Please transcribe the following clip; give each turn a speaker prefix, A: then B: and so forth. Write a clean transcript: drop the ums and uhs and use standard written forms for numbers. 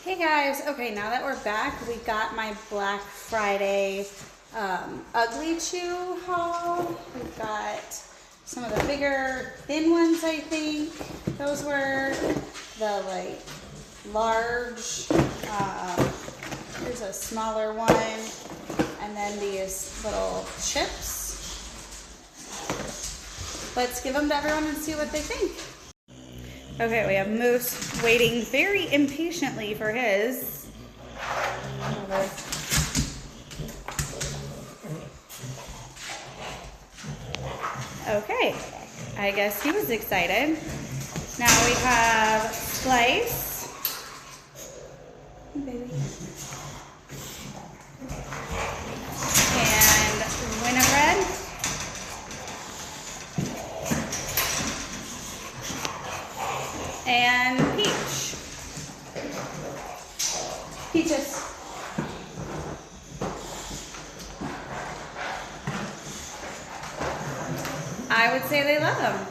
A: Hey guys, okay, now that we're back, we got my Black Friday Ugly Chew haul. We've got some of the bigger, thin ones, I think. Those were the like large, here's a smaller one, and then these little chips. Let's give them to everyone and see what they think. Okay, we have Moose waiting very impatiently for his. Okay, I guess he was excited. Now we have Slice. Hey, baby. And Winifred. And Peach. Peaches. I would say they love them.